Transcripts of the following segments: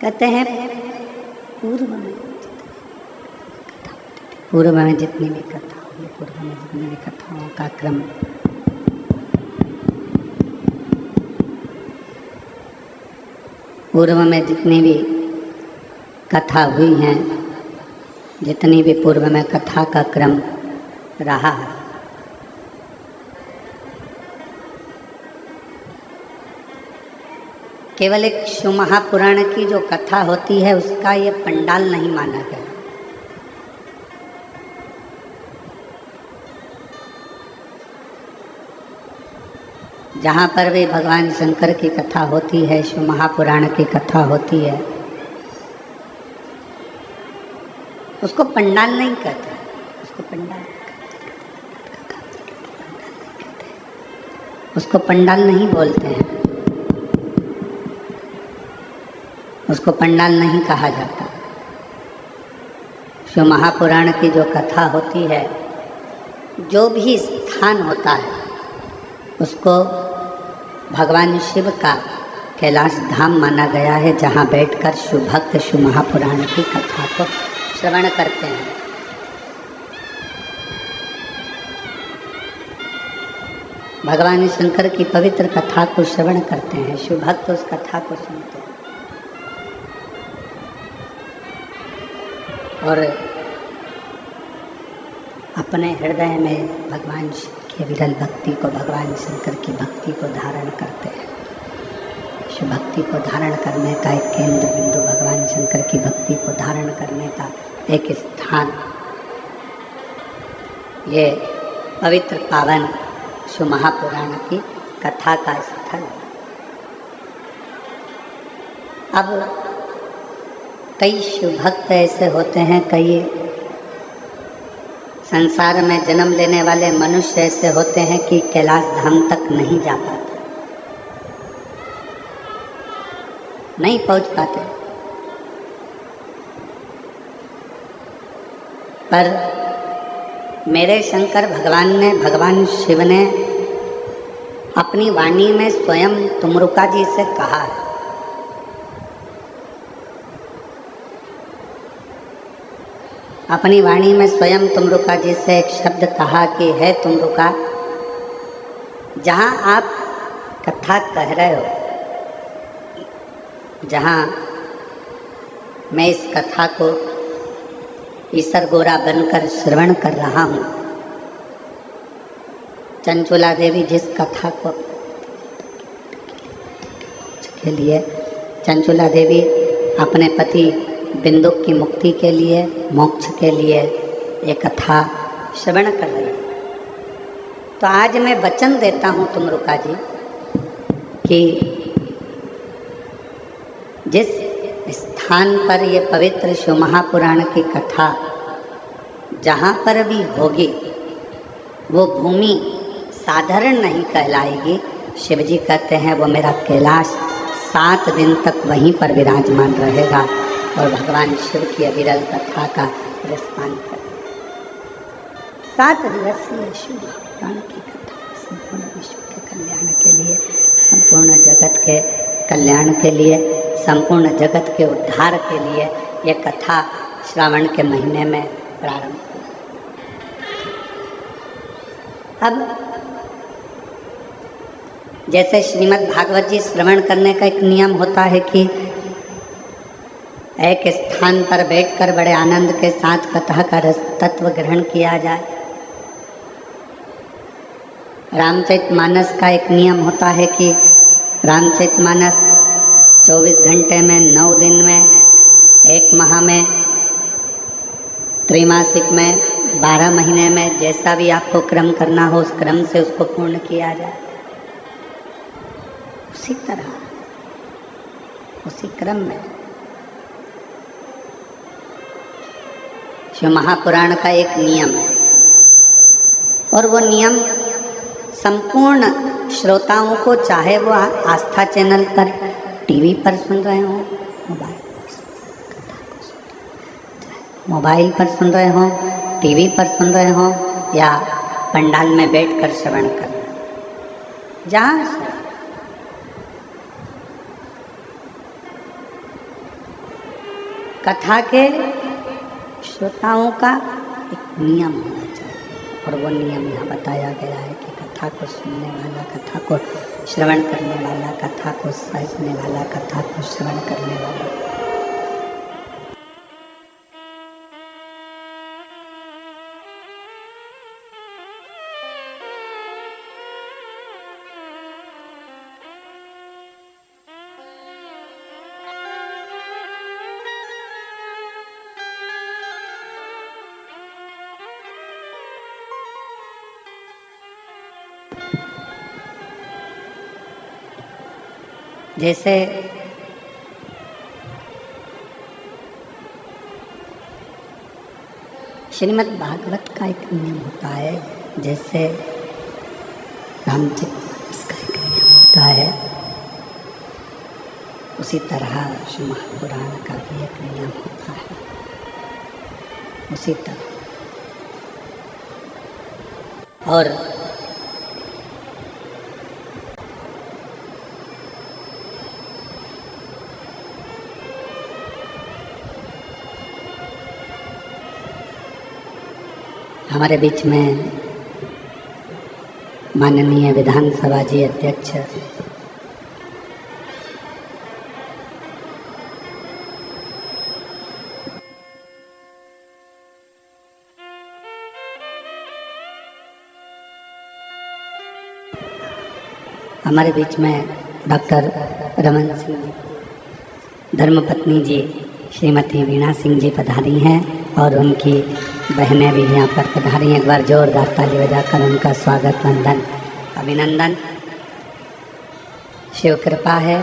कहते हैं पूर्व में जितनी भी कथा हुई, पूर्व में जितनी भी कथाओं का क्रम पूर्व में जितनी भी कथा हुई हैं, जितनी भी पूर्व में कथा का क्रम रहा है, केवल एक शिव महापुराण की जो कथा होती है उसका ये पंडाल नहीं माना गया। जहाँ पर भी भगवान शंकर की कथा होती है, शिव महापुराण की कथा होती है, उसको पंडाल नहीं कहते, उसको पंडाल उसको पंडाल नहीं बोलते हैं, उसको पंडाल नहीं कहा जाता। शिव महापुराण की जो कथा होती है, जो भी स्थान होता है उसको भगवान शिव का कैलाश धाम माना गया है, जहाँ बैठकर शिव भक्त शिव महापुराण की कथा को श्रवण करते हैं। भगवान शंकर की पवित्र कथा को श्रवण करते हैं, शिव भक्त उस कथा को सुनते हैं और अपने हृदय में भगवान शिव की विरल भक्ति को, भगवान शंकर की भक्ति को धारण करते हैं। शिव भक्ति को धारण करने का एक केंद्र बिंदु, भगवान शंकर की भक्ति को धारण करने का एक स्थान, ये पवित्र पावन शिव महापुराण की कथा का स्थल। अब कई शिव भक्त ऐसे होते हैं, कई संसार में जन्म लेने वाले मनुष्य ऐसे होते हैं कि कैलाश धाम तक नहीं जा पाते, नहीं पहुंच पाते। पर मेरे शंकर भगवान ने, भगवान शिव ने अपनी वाणी में स्वयं तुमरुका जी से कहा है, अपनी वाणी में स्वयं तुमरुका जी से एक शब्द कहा कि है तुमरुका, जहाँ आप कथा कह रहे हो, जहाँ मैं इस कथा को ईसर गोरा बनकर श्रवण कर रहा हूँ, चंचुला देवी जिस कथा को के लिए चंचुला देवी अपने पति बिंदु की मुक्ति के लिए, मोक्ष के लिए ये कथा श्रवण कर रही है, तो आज मैं वचन देता हूँ तुमरुका जी कि जिस स्थान पर ये पवित्र शिव महापुराण की कथा जहाँ पर भी होगी, वो भूमि साधारण नहीं कहलाएगी। शिव जी कहते हैं वो मेरा कैलाश 7 दिन तक वहीं पर विराजमान रहेगा और भगवान शिव की अविरल कथा का रसपान करें। 7 दिवसीय शिव महापुराण की कथा संपूर्ण विश्व के कल्याण के लिए, संपूर्ण जगत के कल्याण के लिए, संपूर्ण जगत के उद्धार के लिए ये कथा श्रावण के महीने में प्रारंभ हुई। अब जैसे श्रीमद् भागवत जी श्रवण करने का एक नियम होता है कि एक स्थान पर बैठकर बड़े आनंद के साथ कथा का रस तत्व ग्रहण किया जाए, रामचरितमानस का एक नियम होता है कि रामचरितमानस 24 घंटे में, 9 दिन में, 1 माह में, त्रैमासिक में, 12 महीने में, जैसा भी आपको क्रम करना हो उस क्रम से उसको पूर्ण किया जाए। उसी तरह उसी क्रम में शिव महापुराण का एक नियम है और वो नियम संपूर्ण श्रोताओं को, चाहे वो आस्था चैनल पर, टीवी पर सुन रहे हो, मोबाइल पर सुन रहे हो, टीवी पर सुन रहे हो या पंडाल में बैठकर श्रवण कर रहे हो, जहाँ कथा के श्रोताओं का एक नियम होना चाहिए, और वो नियम यहाँ बताया गया है कि कथा को सुनने वाला, कथा को श्रवण करने वाला, कथा को समझने वाला, कथा को श्रवण करने वाला जैसे श्रीमद् भागवत का एक नियम होता है, जैसे रामचरित मानस का एक नियम होता है, उसी तरह श्री महापुराण का भी एक नियम होता है। उसी तरह और हमारे बीच में माननीय विधानसभा जी अध्यक्ष हमारे बीच में डॉक्टर रमन सिंह जी, धर्मपत्नी जी श्रीमती वीणा सिंह जी पधारी हैं, और उनकी बहनें भी यहाँ पर पधारी। एक बार जोरदार ताली बजाकर उनका स्वागत, वंदन, अभिनंदन। शिव कृपा है,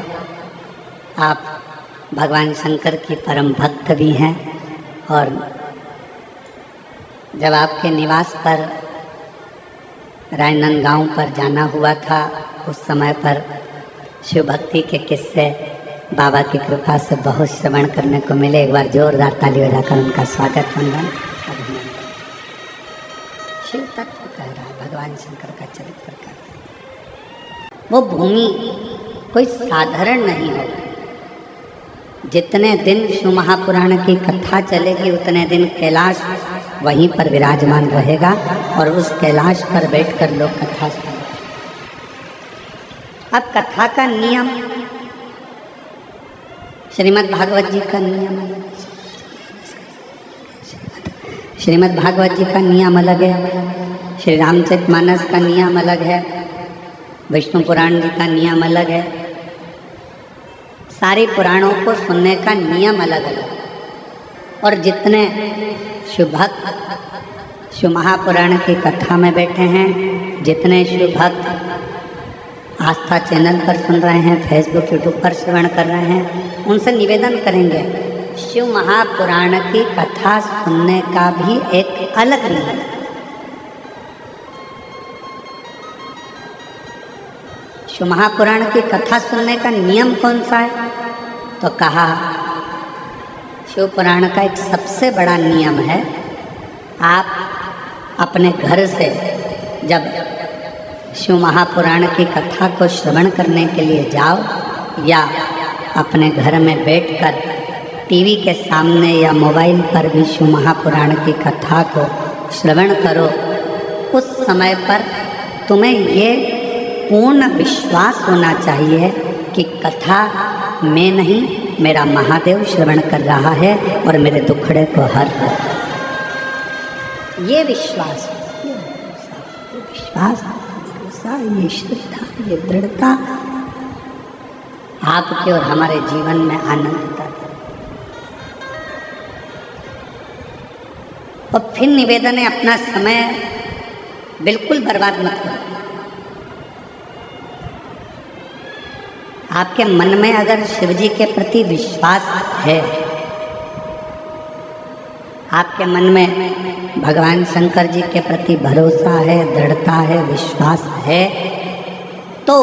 आप भगवान शंकर की परम भक्त भी हैं, और जब आपके निवास पर रायनंदगांव पर जाना हुआ था, उस समय पर शिव भक्ति के किस्से बाबा की कृपा से बहुत श्रवण करने को मिले। एक बार जोरदार ताली बजाकर उनका स्वागत, वंदन, अभिनंदन। शिव तत्व कह रहा है, भगवान शंकर का चरित्र कह रहा है। वो भूमि कोई साधारण नहीं है। जितने दिन शिव महापुराण की कथा चलेगी, उतने दिन कैलाश वहीं पर विराजमान रहेगा, और उस कैलाश पर बैठकर लोग कथा सुनेंगे। अब कथा का नियम, श्रीमद् भागवत जी का नियम अलग है, श्रीमद् भागवत जी का नियम अलग है, श्री रामचरित मानस का नियम अलग है, विष्णु पुराण जी का नियम अलग है। सारे पुराणों को सुनने का नियम अलग अलग। और जितने शिव भक्त शिव महापुराण की कथा में बैठे हैं, जितने शिव भक्त आस्था चैनल पर सुन रहे हैं, फेसबुक यूट्यूब पर श्रवण कर रहे हैं, उनसे निवेदन करेंगे, शिव महापुराण की कथा सुनने का भी एक अलग नियम है। शिव महापुराण की कथा सुनने का नियम कौन सा है? तो कहा, शिव पुराण का एक सबसे बड़ा नियम है, आप अपने घर से जब शिव महापुराण की कथा को श्रवण करने के लिए जाओ, या अपने घर में बैठकर टीवी के सामने या मोबाइल पर भी शिव महापुराण की कथा को श्रवण करो, उस समय पर तुम्हें ये पूर्ण विश्वास होना चाहिए कि कथा मैं नहीं, मेरा महादेव श्रवण कर रहा है और मेरे दुखड़े को हर रहा है। ये विश्वास, ये विश्वास, भरोसा, ये श्रद्धा, ये दृढ़ता आपके और हमारे जीवन में आनंद देता है। और फिर निवेदन है, अपना समय बिल्कुल बर्बाद मत करो। आपके मन में अगर शिव जी के प्रति विश्वास है, आपके मन में भगवान शंकर जी के प्रति भरोसा है, दृढ़ता है, विश्वास है, तो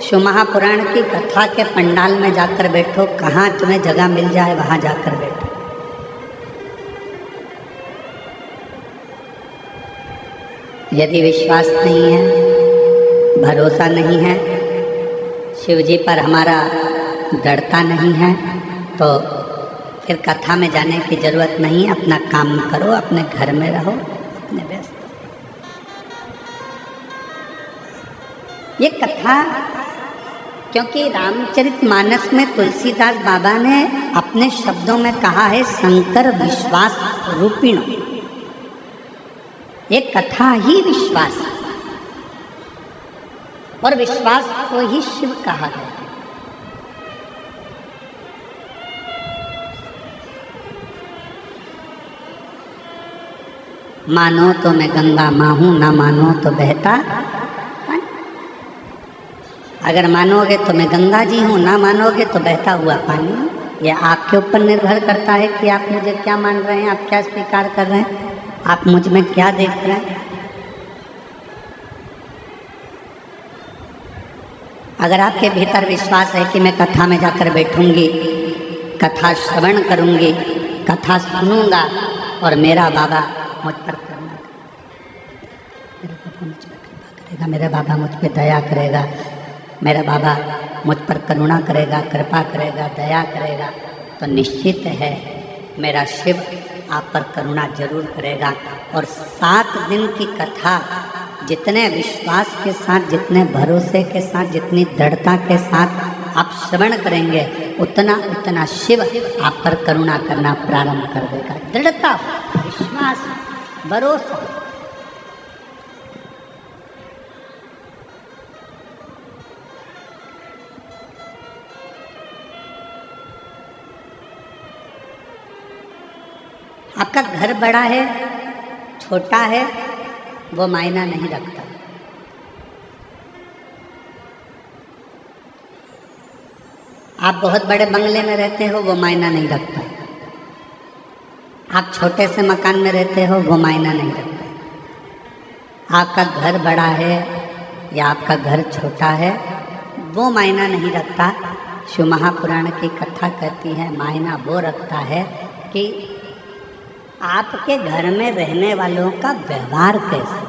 शिव महापुराण की कथा के पंडाल में जाकर बैठो, कहाँ तुम्हें जगह मिल जाए वहाँ जाकर बैठो। यदि विश्वास नहीं है, भरोसा नहीं है, शिव जी पर हमारा दृढ़ता नहीं है, तो फिर कथा में जाने की जरूरत नहीं, अपना काम करो, अपने घर में रहो, अपने व्यस्त। ये कथा, क्योंकि रामचरितमानस में तुलसीदास बाबा ने अपने शब्दों में कहा है शंकर विश्वास रूपिण। ये कथा ही विश्वास है, और विश्वास को ही शिव कहा गया। मानो तो मैं गंगा माँ हूं, ना मानो तो बहता। अगर मानोगे तो मैं गंगा जी हूँ, ना मानोगे तो बहता हुआ पानी। यह आपके ऊपर निर्भर करता है कि आप मुझे क्या मान रहे हैं, आप क्या स्वीकार कर रहे हैं, आप मुझ में क्या देख रहे हैं। अगर आपके भीतर विश्वास है कि मैं कथा में जाकर बैठूंगी, कथा श्रवण करूंगी, कथा सुनूंगा और मेरा बाबा मुझ पर करुणा करेगा, मेरा बाबा मुझ पर दया करेगा, मेरा बाबा मुझ पर करुणा करेगा, कृपा करेगा, दया करेगा, तो निश्चित है मेरा शिव आप पर करुणा जरूर करेगा। और 7 दिन की कथा जितने विश्वास के साथ, जितने भरोसे के साथ, जितनी दृढ़ता के साथ आप श्रवण करेंगे, उतना उतना शिव आप पर करुणा करना प्रारंभ कर देगा। दृढ़ता, विश्वास, भरोसा। आपका घर बड़ा है, छोटा है, वो मायना नहीं रखता। आप बहुत बड़े बंगले में रहते हो, वो मायना नहीं रखता। आप छोटे से मकान में रहते हो, वो मायना नहीं रखता। आपका घर बड़ा है या आपका घर छोटा है, वो मायना नहीं रखता। शिव महापुराण की कथा कहती है मायना वो रखता है कि आपके घर में रहने वालों का व्यवहार कैसा।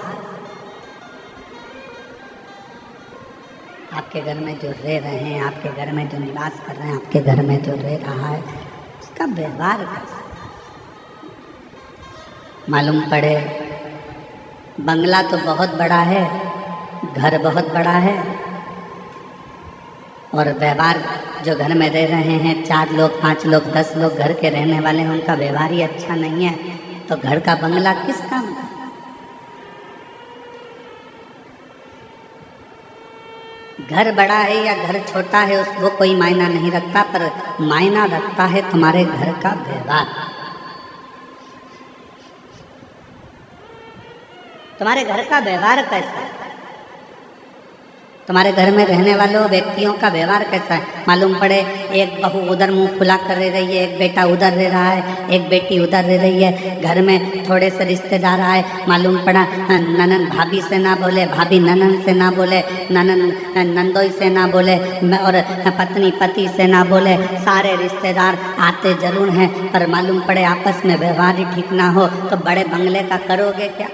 आपके घर में जो रह रहे हैं, आपके घर में जो निवास कर रहे हैं, आपके घर में जो रह रहा है, उसका व्यवहार कैसा। मालूम पड़े बंगला तो बहुत बड़ा है, घर बहुत बड़ा है, और व्यवहार जो घर में रह रहे हैं 4 लोग, 5 लोग, 10 लोग घर के रहने वाले हैं, उनका व्यवहार ही अच्छा नहीं है, तो घर का बंगला किस काम का। घर बड़ा है या घर छोटा है उसको कोई मायना नहीं रखता, पर मायना रखता है तुम्हारे घर का व्यवहार। तुम्हारे घर का व्यवहार कैसा है, तुम्हारे घर में रहने वालों व्यक्तियों का व्यवहार कैसा है। मालूम पड़े एक बहू उधर मुंह खुला कर रह रही है, एक बेटा उधर रह रहा है, एक बेटी उधर रह रही है, घर में थोड़े से रिश्तेदार आए, मालूम पड़ा ननन भाभी से ना बोले, भाभी ननन से ना बोले, ननन नंदोई से ना बोले, और पत्नी पति से ना बोले। सारे रिश्तेदार आते जरूर हैं, पर मालूम पड़े आपस में व्यवहार ही ठीक ना हो, तो बड़े बंगले का करोगे क्या।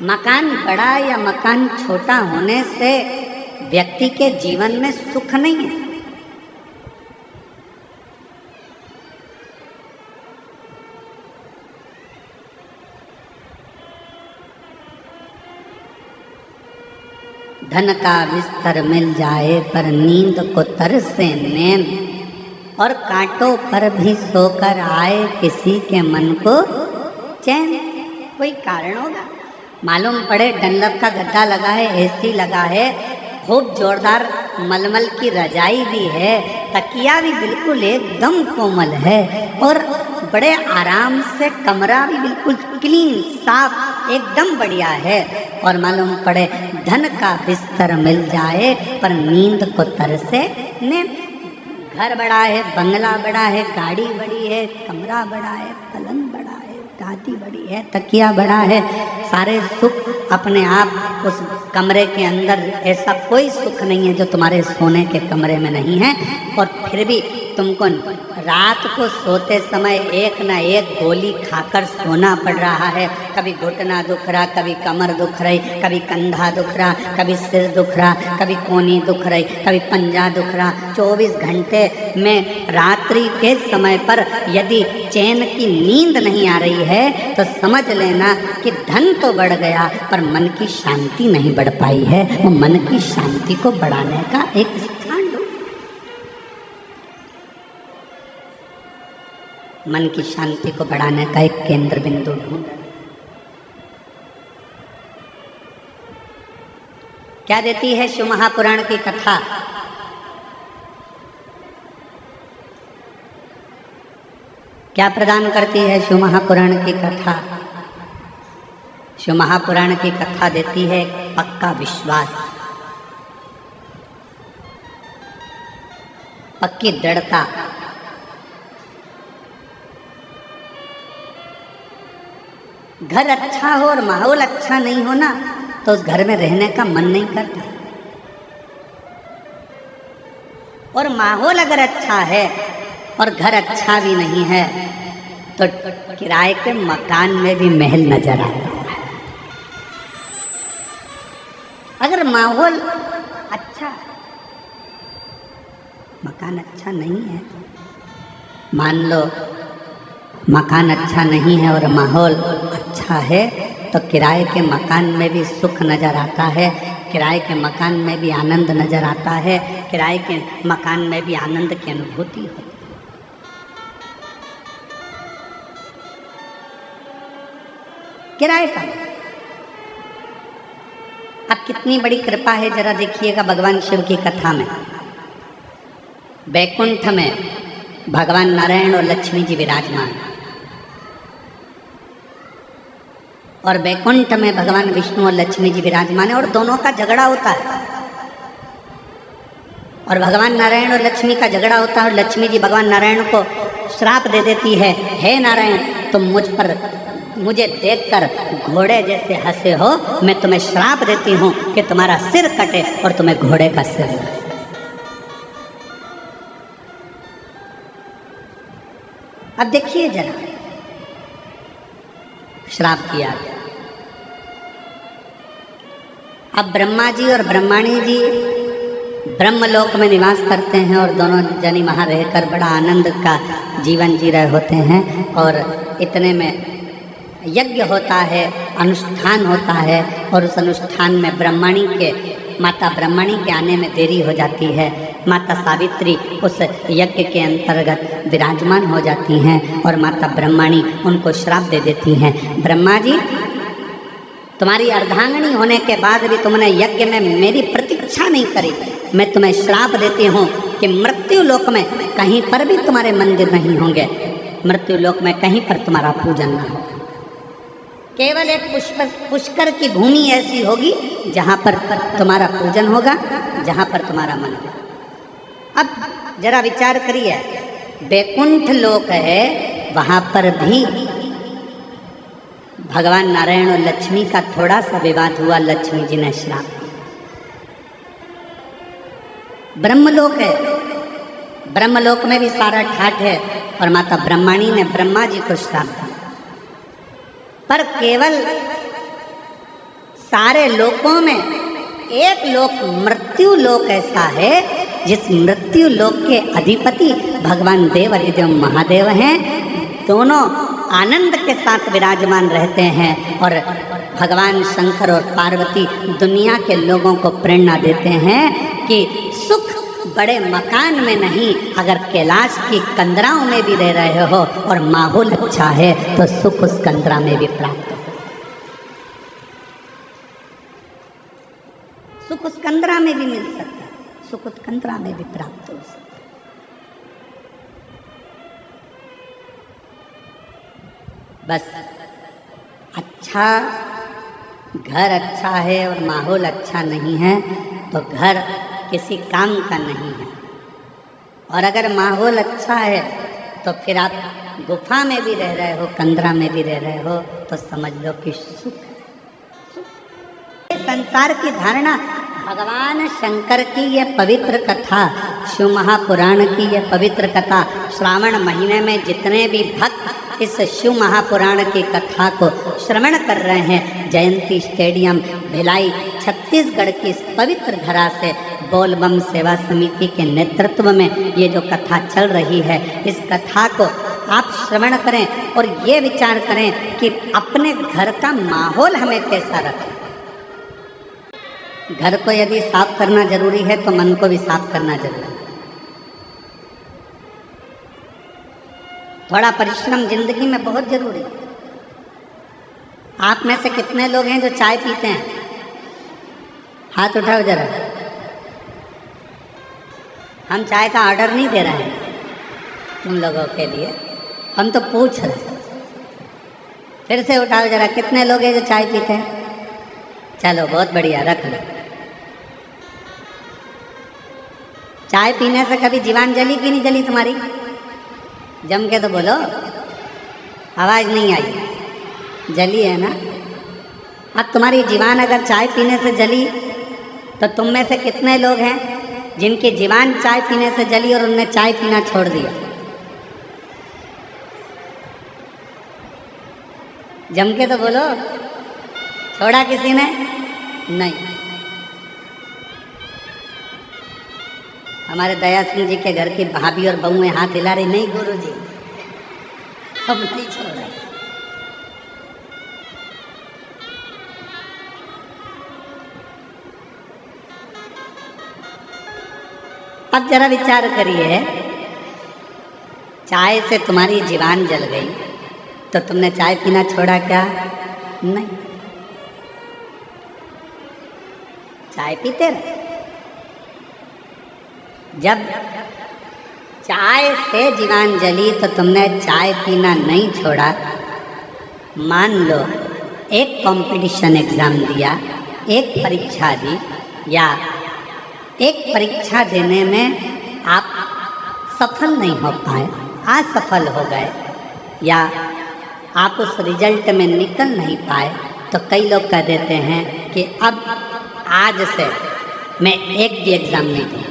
मकान बड़ा या मकान छोटा होने से व्यक्ति के जीवन में सुख नहीं है। धन का बिस्तर मिल जाए पर नींद को तरसे नैन, और कांटों पर भी सोकर आए किसी के मन को चैन। कोई कारण होगा, मालूम पड़े डंलप का गद्दा लगा है, एसी लगा है, खूब जोरदार मलमल की रजाई भी है, तकिया भी बिल्कुल एकदम कोमल है, और बड़े आराम से कमरा भी बिल्कुल क्लीन साफ एकदम बढ़िया है, और मालूम पड़े धन का बिस्तर मिल जाए पर नींद को तरसे नींद। घर बड़ा है, बंगला बड़ा है, गाड़ी बड़ी है, कमरा बड़ा है, पलंग बड़ा है, गादी बड़ी है, तकिया बड़ा है, सारे सुख अपने आप उस कमरे के अंदर। ऐसा कोई सुख नहीं है जो तुम्हारे सोने के कमरे में नहीं है, और फिर भी तुमको रात को सोते समय एक ना एक गोली खाकर सोना पड़ रहा है। कभी घुटना दुख रहा, कभी कमर दुख रही, कभी कंधा दुख रहा, कभी सिर दुख रहा, कभी कोहनी दुख रही, कभी पंजा दुख रहा। 24 घंटे में रात्रि के समय पर यदि चैन की नींद नहीं आ रही है तो समझ लेना कि धन तो बढ़ गया पर मन की शांति नहीं बढ़ पाई है। वो मन की शांति को बढ़ाने का एक स्थान ढूंढ, मन की शांति को बढ़ाने का एक केंद्र बिंदु ढूंढ। क्या देती है शिव महापुराण की कथा? क्या प्रदान करती है शिव महापुराण की कथा? शिव महापुराण की कथा देती है पक्का विश्वास, पक्की दृढ़ता। घर अच्छा हो और माहौल अच्छा नहीं हो ना तो उस घर में रहने का मन नहीं करता। और माहौल अगर अच्छा है और घर अच्छा भी नहीं है तो किराए के मकान में भी महल नजर आता है। अगर माहौल अच्छा, मकान अच्छा नहीं है, मान लो मकान अच्छा नहीं है और माहौल अच्छा है तो किराए के मकान में भी सुख नज़र आता है, किराए के मकान में भी आनंद नज़र आता है, किराए के मकान में भी आनंद की अनुभूति होती है। किराए का अब कितनी बड़ी कृपा है जरा देखिएगा भगवान शिव की कथा में। बैकुंठ में भगवान नारायण और लक्ष्मी जी विराजमान, और बैकुंठ में भगवान विष्णु और लक्ष्मी जी विराजमान है और दोनों का झगड़ा होता है। और भगवान नारायण और लक्ष्मी का झगड़ा होता है और लक्ष्मी जी भगवान नारायण को श्राप दे देती है, हे नारायण तुम मुझे देखकर घोड़े जैसे हंसे हो, मैं तुम्हें श्राप देती हूँ कि तुम्हारा सिर कटे और तुम्हें घोड़े का सिर लगे। अब देखिए जरा, श्राप किया गया। अब ब्रह्मा जी और ब्रह्माणी जी ब्रह्मलोक में निवास करते हैं और दोनों जनी वहाँ रहकर बड़ा आनंद का जीवन जी रहे होते हैं। और इतने में यज्ञ होता है, अनुष्ठान होता है, और उस अनुष्ठान में माता ब्रह्मणी के आने में देरी हो जाती है। माता सावित्री उस यज्ञ के अंतर्गत विराजमान हो जाती हैं और माता ब्रह्मणी उनको श्राप दे देती हैं, ब्रह्मा जी तुम्हारी अर्धांगिनी होने के बाद भी तुमने यज्ञ में मेरी प्रतीक्षा नहीं करी, मैं तुम्हें श्राप देती हूँ कि मृत्यु लोक में कहीं पर भी तुम्हारे मंदिर नहीं होंगे, मृत्यु लोक में कहीं पर तुम्हारा पूजन न होगा। केवल एक पुष्कर की भूमि ऐसी होगी जहाँ पर तुम्हारा पूजन होगा, जहाँ पर तुम्हारा मंदिर। अब जरा विचार करिए, बैकुंठ लोक है, वहाँ पर भी भगवान नारायण और लक्ष्मी का थोड़ा सा विवाद हुआ, लक्ष्मी जी ने श्राप दिया। ब्रह्मलोक है, ब्रह्मलोक में भी सारा ठाठ है और माता ब्रह्मणी ने ब्रह्मा जी को श्राप दिया। पर केवल सारे लोकों में एक लोक मृत्यु लोक ऐसा है जिस मृत्यु लोक के अधिपति भगवान देव अधिदेव महादेव हैं। दोनों आनंद के साथ विराजमान रहते हैं और भगवान शंकर और पार्वती दुनिया के लोगों को प्रेरणा देते हैं कि सुख बड़े मकान में नहीं, अगर कैलाश की कंदराओं में भी रह रहे हो और माहौल अच्छा है तो सुख उस कंदरा में भी प्राप्त हो, सुख उस कंदरा में भी मिल सकता है, सुख उस कंदरा में भी प्राप्त हो सकता है। बस अच्छा घर अच्छा है और माहौल अच्छा नहीं है तो घर किसी काम का नहीं है। और अगर माहौल अच्छा है तो फिर आप गुफा में भी रह रहे हो, कंदरा में भी रह रहे हो तो समझ लो कि सुख है। संसार की धारणा भगवान शंकर की यह पवित्र कथा, शिव महापुराण की यह पवित्र कथा, श्रावण महीने में जितने भी भक्त इस शिव महापुराण की कथा को श्रवण कर रहे हैं, जयंती स्टेडियम भिलाई छत्तीसगढ़ की इस पवित्र धरा से बोलबम सेवा समिति के नेतृत्व में ये जो कथा चल रही है, इस कथा को आप श्रवण करें और ये विचार करें कि अपने घर का माहौल हमें कैसा रखें। घर को यदि साफ करना जरूरी है तो मन को भी साफ करना जरूरी है। थोड़ा परिश्रम जिंदगी में बहुत जरूरी है। आप में से कितने लोग हैं जो चाय पीते हैं? हाथ उठाओ जरा। हम चाय का ऑर्डर नहीं दे रहे हैं तुम लोगों के लिए, हम तो पूछ रहे हैं। फिर से उठाओ जरा, कितने लोग हैं जो चाय पीते हैं? चलो बहुत बढ़िया, रख लो। चाय पीने से कभी जीवान जली कि नहीं जली तुम्हारी? जम के तो बोलो, आवाज़ नहीं आई। जली है ना? अब तुम्हारी जीवान अगर चाय पीने से जली तो तुम में से कितने लोग हैं जिनकी जीवान चाय पीने से जली और उनने चाय पीना छोड़ दिया? जम के तो बोलो, छोड़ा किसी ने? नहीं। हमारे दया सिंह जी के घर की भाभी और बहुएं हाथ हिला रही, नहीं गुरुजी अब नहीं छोड़ा। अब जरा विचार करिए, चाय से तुम्हारी जीवान जल गई तो तुमने चाय पीना छोड़ा क्या? नहीं, चाय पीते रहे। जब चाय से जीवान जली तो तुमने चाय पीना नहीं छोड़ा। मान लो एक कंपटीशन एग्ज़ाम दिया, एक परीक्षा दी, या एक परीक्षा देने में आप सफल नहीं हो पाए, असफल हो गए, या आप उस रिजल्ट में निकल नहीं पाए, तो कई लोग कह देते हैं कि अब आज से मैं एक भी एग्ज़ाम नहीं दूँ।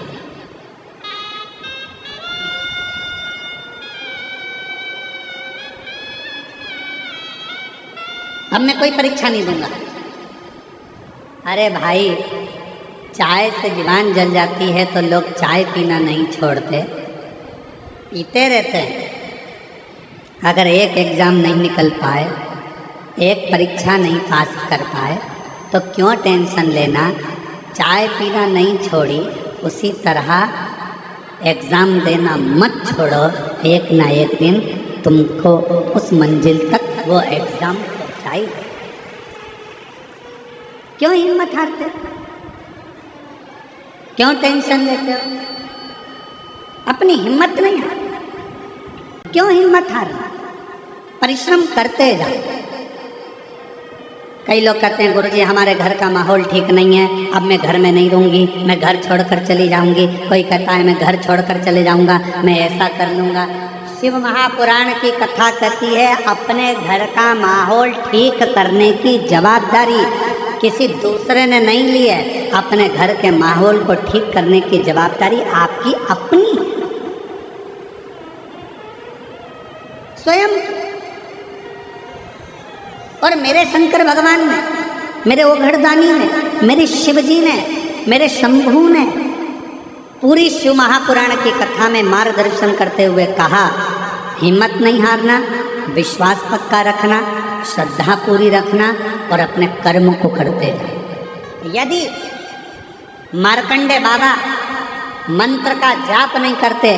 अब मैं कोई परीक्षा नहीं दूंगा। अरे भाई, चाय से जीवान जल जाती है तो लोग चाय पीना नहीं छोड़ते, पीते रहते हैं। अगर एक एग्ज़ाम नहीं निकल पाए, एक परीक्षा नहीं पास कर पाए, तो क्यों टेंशन लेना? चाय पीना नहीं छोड़ी, उसी तरह एग्ज़ाम देना मत छोड़ो। एक ना एक दिन तुमको उस मंजिल तक वो एग्ज़ाम पहुँचाई। क्यों हिम्मत हारते? क्यों टेंशन लेते हो? अपनी हिम्मत नहीं हार। क्यों हिम्मत हारना? परिश्रम करते जाओ। कई लोग कहते हैं गुरुजी हमारे घर का माहौल ठीक नहीं है, अब मैं घर में नहीं रहूँगी, मैं घर छोड़कर चली जाऊँगी। कोई कहता है मैं घर छोड़कर चले जाऊँगा, मैं ऐसा कर लूँगा। शिव महापुराण की कथा कहती है अपने घर का माहौल ठीक करने की जवाबदारी किसी दूसरे ने नहीं ली है। अपने घर के माहौल को ठीक करने की जवाबदारी आपकी अपनी स्वयं। और मेरे शंकर भगवान ने, मेरे ओघड़दानी ने, मेरे शिवजी ने, मेरे शंभू ने पूरी शिव महापुराण की कथा में मार्गदर्शन करते हुए कहा, हिम्मत नहीं हारना, विश्वास पक्का रखना, श्रद्धा पूरी रखना और अपने कर्म को करते जाओ। यदि मार्कंडे बाबा मंत्र का जाप नहीं करते,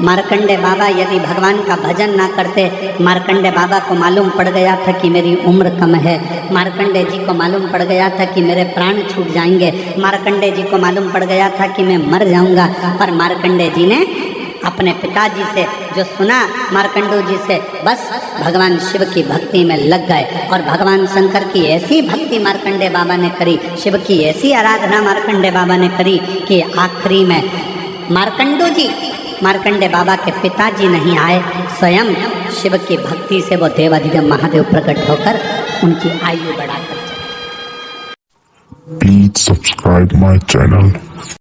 मार्कंडे बाबा यदि भगवान का भजन ना करते, मार्कंडे बाबा को मालूम पड़ गया था कि मेरी उम्र कम है, मार्कंडे जी को मालूम पड़ गया था कि मेरे प्राण छूट जाएंगे, मार्कंडे जी को मालूम पड़ गया था कि मैं मर जाऊंगा, पर मार्कंडे जी ने अपने पिताजी से जो सुना, मार्कंडू जी से, बस भगवान शिव की भक्ति में लग गए। और भगवान शंकर की ऐसी भक्ति मार्कंडे बाबा ने करी, शिव की ऐसी आराधना मार्कंडे बाबा ने करी कि आखिरी में मार्कंडू जी, मार्कंडे बाबा के पिताजी नहीं आए, स्वयं शिव की भक्ति से वो देवाधिदेव महादेव प्रकट होकर उनकी आयु बढ़ाकर। Please subscribe my channel.